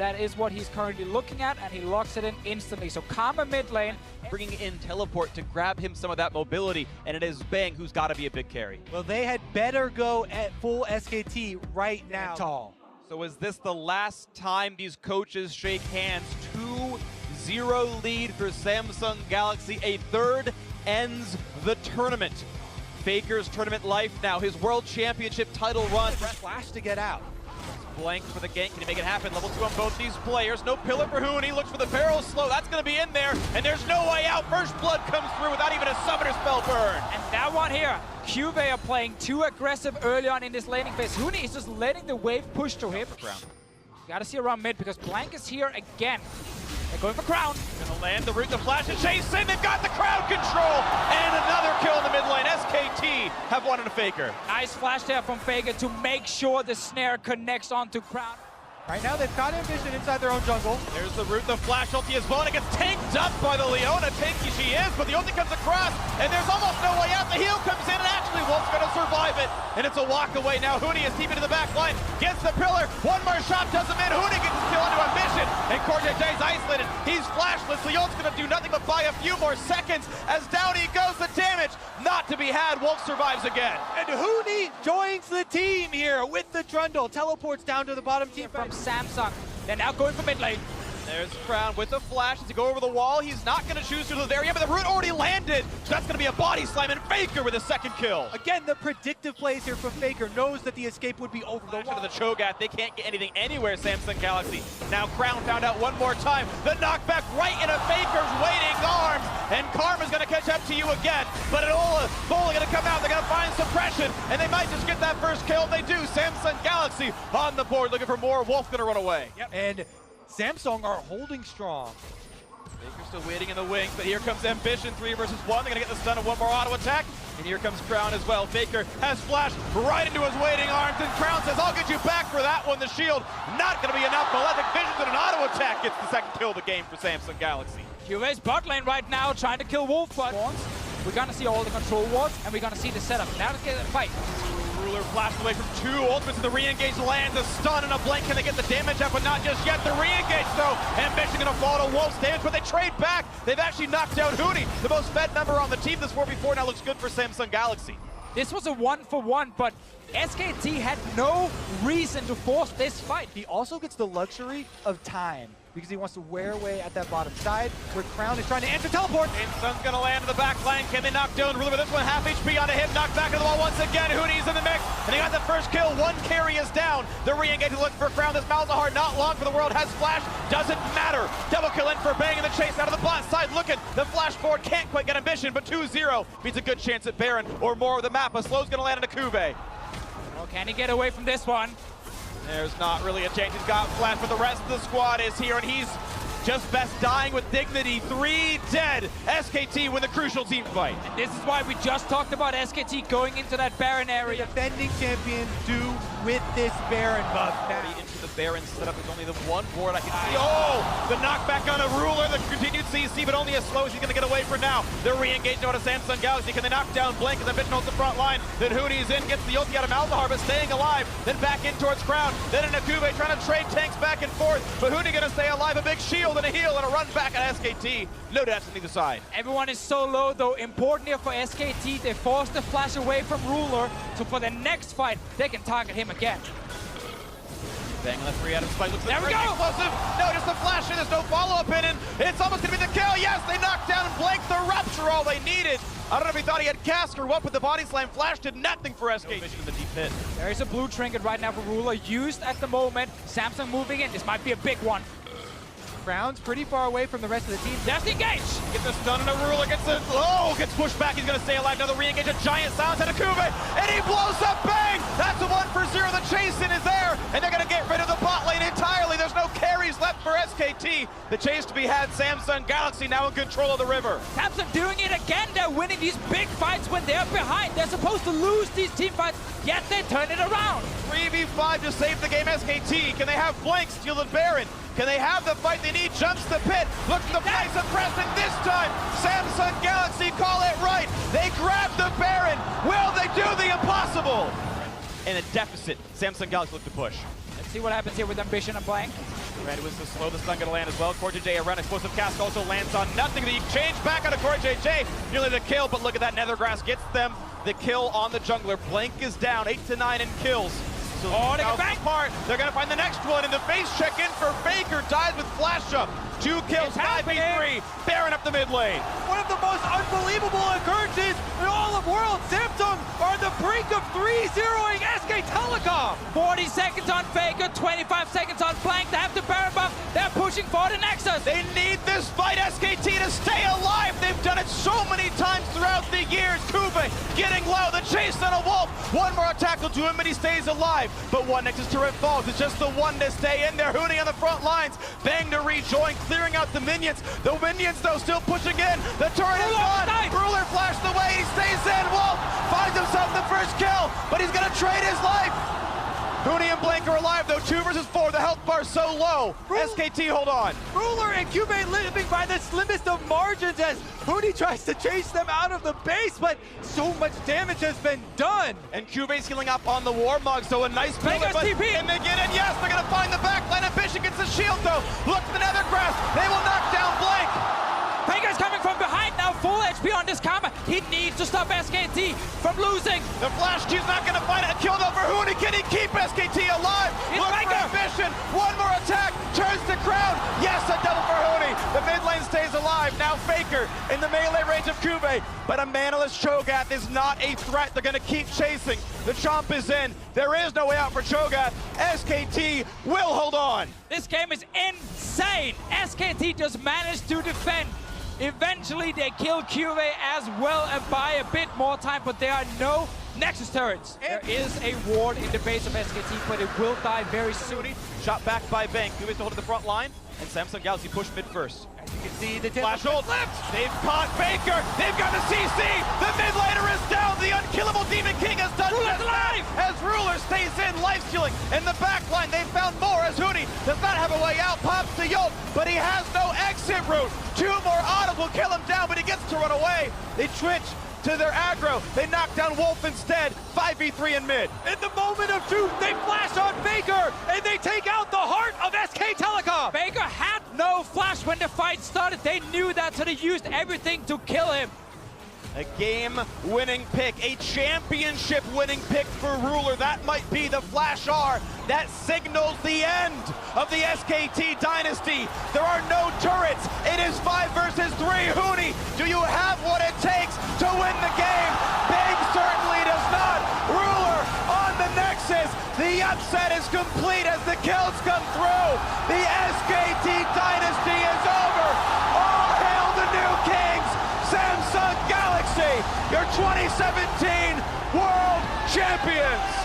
That is what he's currently looking at, and he locks it in instantly. So Karma mid lane. Bringing in Teleport to grab him some of that mobility, and it is Bang who's got to be a big carry. Well, they had better go at full SKT right now. Tall. So is this the last time these coaches shake hands? 2-0 lead for Samsung Galaxy. A third ends the tournament. Faker's tournament life now, his World Championship title run. Flash to get out. Blank for the gank. Can he make it happen? Level 2 on both these players. No pillar for Hooney. Looks for the barrel slow. That's going to be in there. And there's no way out. First blood comes through without even a summoner spell burn. And that one here, Cube are playing too aggressive early on in this laning phase. Hooney is just letting the wave push to him. You gotta see around mid because Blank is here again. They're going for Crown. Gonna land the root, the flash, and chase in. They've got the crowd control. And another kill in the mid lane. SKT have one in a Faker. Nice flash there from Faker to make sure the snare connects onto Crown. Right now, they've got Ambition inside their own jungle. There's the root, the flash ulti as well, and it gets tanked up by the Leona. Tanky she is, but the ulti comes across, and there's almost no way out. The heal comes in, and actually Wolf's gonna survive it. And it's a walk away now. Hooney is deep into the back line, gets the pillar. One more shot does him in. Hooney gets his kill into Ambition, and Cortej's isolated. He's flashless. Leon's gonna do nothing but buy a few more seconds. As down he goes, the damage not to be had. Wolf survives again. And Hooney joins the team here with the Trundle. Teleports down to the bottom team From Samsung. They're now going for mid lane. There's Crown with the flash to go over the wall. He's not going to choose to the there yet, but the root already landed. So that's going to be a body slam, and Faker with a second kill. Again, the predictive plays here from Faker. Knows that the escape would be over the wall. To the Cho'Gath, they can't get anything anywhere, Samsung Galaxy. Now Crown found out one more time. The knockback right into Faker's waiting arms, and Karma's going to catch up to you again. But Alola fully going to come out. They're going to find suppression, and they might just get that first kill. They do. Samsung Galaxy on the board, looking for more. Wolf going to run away. Yep. And Samsung are holding strong. Faker's still waiting in the wings, but here comes Ambition, 3 versus 1. They're gonna get the stun of one more auto attack, and here comes Crown as well. Faker has flashed right into his waiting arms, and Crown says, I'll get you back for that one. The shield not gonna be enough. Malefic Visions and an auto attack gets the second kill of the game for Samsung Galaxy. QA's bot lane right now trying to kill Wolf, but we're gonna see all the control wards, and we're gonna see the setup. Now let's get a fight. Ruler flashed away from 2 ultimates, and the re-engage lands a stun and a blink. Can they get the damage up? But not just yet. The re-engage, though. Ambition gonna fall to Wolf's damage, but they trade back. They've actually knocked out Hooney. The most fed member on the team this 4v4 now looks good for Samsung Galaxy. This was a 1-for-1, but SKT had no reason to force this fight. He also gets the luxury of time because he wants to wear away at that bottom side where Crown is trying to answer teleport. And Sun's gonna land in the back line. Can they knock down Ruler with this one? Half HP on a hit, knocked back into the wall once again. Hooney's in the mix, and they got the first kill. One carry is down. The re-engage is looking for Crown. This Malzahar not long for the world. Has flash, doesn't matter. Double kill in for Bang in the chase out of the bot side. Looking, the flash forward can't quite get Ambition, but 2-0 means a good chance at Baron or more of the map. A slow's gonna land into Kube. Oh, can he get away from this one? There's not really a chance. He's got flash, but the rest of the squad is here, and he's just best dying with dignity. 3 dead. SKT win the crucial team fight. And this is why we just talked about SKT going into that Baron area. Defending champion do with this Baron buff. Into the Baron setup. There's only the one board I can see. Oh, the knockback on a Ruler. The continued CC, but only as slow as he's going to get away for now. The re-engage out of Samsung Galaxy. Can they knock down Blank as Ambition holds the front line? Then Hooney's in, gets the ulti out of Malzahar, but staying alive. Then back in towards Crown. Then into Kube trying to trade tanks back and forth. But Hooney going to stay alive. A big shield and a heal and a run back at SKT. No deaths on either side. Everyone is so low though. Important here for SKT. They forced the flash away from Ruler. So for the next fight, they can target him again. Bang on the 3 out of spike. Looks there we go! Explosive. No, just a flash in. There's no follow-up in it. It's almost going to be the kill. Yes, they knocked down and Blank the Rupture, all they needed. I don't know if he thought he had cast or what, but the body slam flash did nothing for SKT. No vision in the deep pit. There is a blue trinket right now for Ruler, used at the moment. Samsung moving in. This might be a big one. Crown's pretty far away from the rest of the team. Just engage! Get the stun on a Ruler, gets it. Oh, gets pushed back. He's going to stay alive. Another re-engage, a giant silence out of Kube, and he blows up Bang! That's a 1-for-0. The chase-in is there, and they're going to get rid of the bot lane entirely. There's no carries left for SKT. The chase to be had. Samsung Galaxy now in control of the river. Samsung doing it again. They're winning these big fights when they're behind. They're supposed to lose these team fights, yet they turn it around. 3v5 to save the game. SKT, can they have Blank steal the Baron? Can they have the fight they need? Jumps the pit, looks to play suppressing this time. Samsung Galaxy call it right. They grab the Baron. Will they do the impossible? In a deficit, Samsung Galaxy look to push. Let's see what happens here with Ambition and Blank. Red was to slow the stun gonna land as well. Core JJ around explosive cast also lands on nothing. The exchange back out of Core JJ. Nearly the kill, but look at that. Nethergrass gets them the kill on the jungler. Blank is down, 8 to 9 in kills. So they get back. Apart. They're gonna find the next one, and the face check in for Faker dies with flash up. 2 kills, 5v3, Baron up the mid lane. One of the most unbelievable occurrences in all of Worlds. Samsung are on the brink of 3-0ing SK Telecom. 40 seconds on Faker, 25 seconds on Blank. They have the Baron buff. They're pushing for the Nexus. They need this fight, SKT, to stay alive. They've done it so many times throughout the years. Kube getting low, the chase on a wolf. One more attack will do him, and he stays alive. But one Nexus turret falls. It's just the one to stay in there. Huni on the front lines. Bang to rejoin, clearing out the minions. The minions, though, still pushing in. The turret is gone. Ruler flashed away. He stays in. Wolf finds himself the first kill, but he's going to trade his life. Huni and Blank are alive, though. 2 versus 4. The health bar's so low. SKT, hold on. Ruler and Cube living by the slimmest of margins as Huni tries to chase them out of the base, but so much damage has been done. And Cube's healing up on the Warmog, so a nice build. Vegas TP. And they get in, yes, they're going to find the backline. Ambition gets the shield, though. Look at the Nethergrass. They will knock down Blank. Faker's coming from behind now, full HP on this combo. He needs to stop SKT from losing. The Flash Q's not going to find a kill, though, for Huni. Can he keep SKT alive? It's Look for Ambition. One more attack. Turns to Crown. Yes, a double for Huni. The mid lane stays alive. Now Faker in the melee range of Kube. But a manaless Cho'Gath is not a threat. They're going to keep chasing. The Chomp is in. There is no way out for Cho'Gath. SKT will hold on. This game is insane. SKT just managed to defend. Eventually, they kill Cube as well and buy a bit more time, but there are no Nexus turrets. There is a ward in the base of SKT, but it will die very soon. Shot back by Bang. Cube to hold the front line, and Samsung Galaxy push mid first. As you can see, the Flash ult left. They've caught Faker. They've got the CC. The mid laner is down. The unkillable Demon King has done just alive as Ruler stays in, life stealing. In the back line, they found more as Huni does not have a way out. Pops the ult, but he has no exit route. 2 more autos will kill him down, but he gets to run away. They twitch to their aggro. They knock down Wolf instead. 5v3 in mid. In the moment of truth, they flash on Faker, and they take out the heart of SK Telecom. Faker had no flash when the fight started. They knew that, so they used everything to kill him. A game-winning pick, a championship-winning pick for Ruler. That might be the Flash R that signals the end of the SKT dynasty. There are no turrets. It is 5 versus 3. Huni, do you have what it takes to win the game? Bang certainly does not. Ruler on the Nexus. The upset is complete as the kills come through. The SKT dynasty is over. All hail the new kings. Samsung Galaxy, your 2017 World Champions!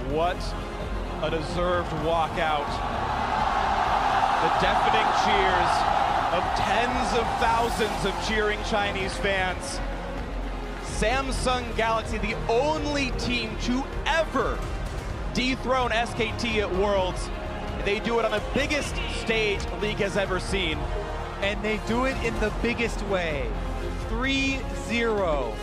What a deserved walkout. The deafening cheers of tens of thousands of cheering Chinese fans. Samsung Galaxy, the only team to ever dethrone SKT at Worlds. They do it on the biggest stage the league has ever seen. And they do it in the biggest way. 3-0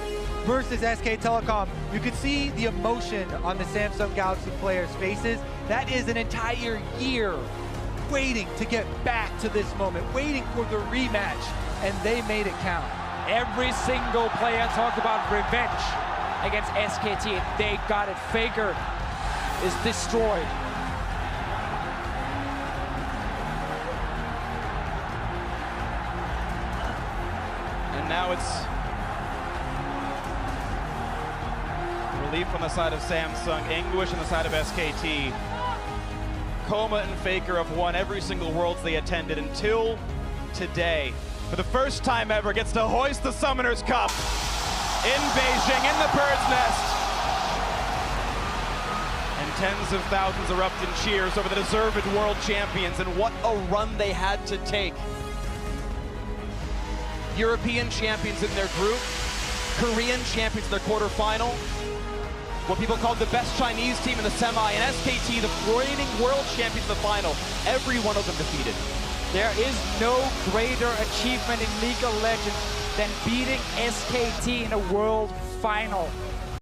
versus SK Telecom. You could see the emotion on the Samsung Galaxy players' faces. That is an entire year waiting to get back to this moment, waiting for the rematch, and they made it count. Every single player talked about revenge against SKT, and they got it. Faker is destroyed. And now it's relief on the side of Samsung, anguish on the side of SKT. Coma and Faker have won every single Worlds they attended until today. For the first time ever, gets to hoist the Summoners Cup in Beijing, in the Bird's Nest. And tens of thousands erupt in cheers over the deserved world champions, and what a run they had to take. European champions in their group, Korean champions in their quarterfinal, what people called the best Chinese team in the semi, and SKT, the reigning world champions in the final. Every one of them defeated. There is no greater achievement in League of Legends than beating SKT in a world final.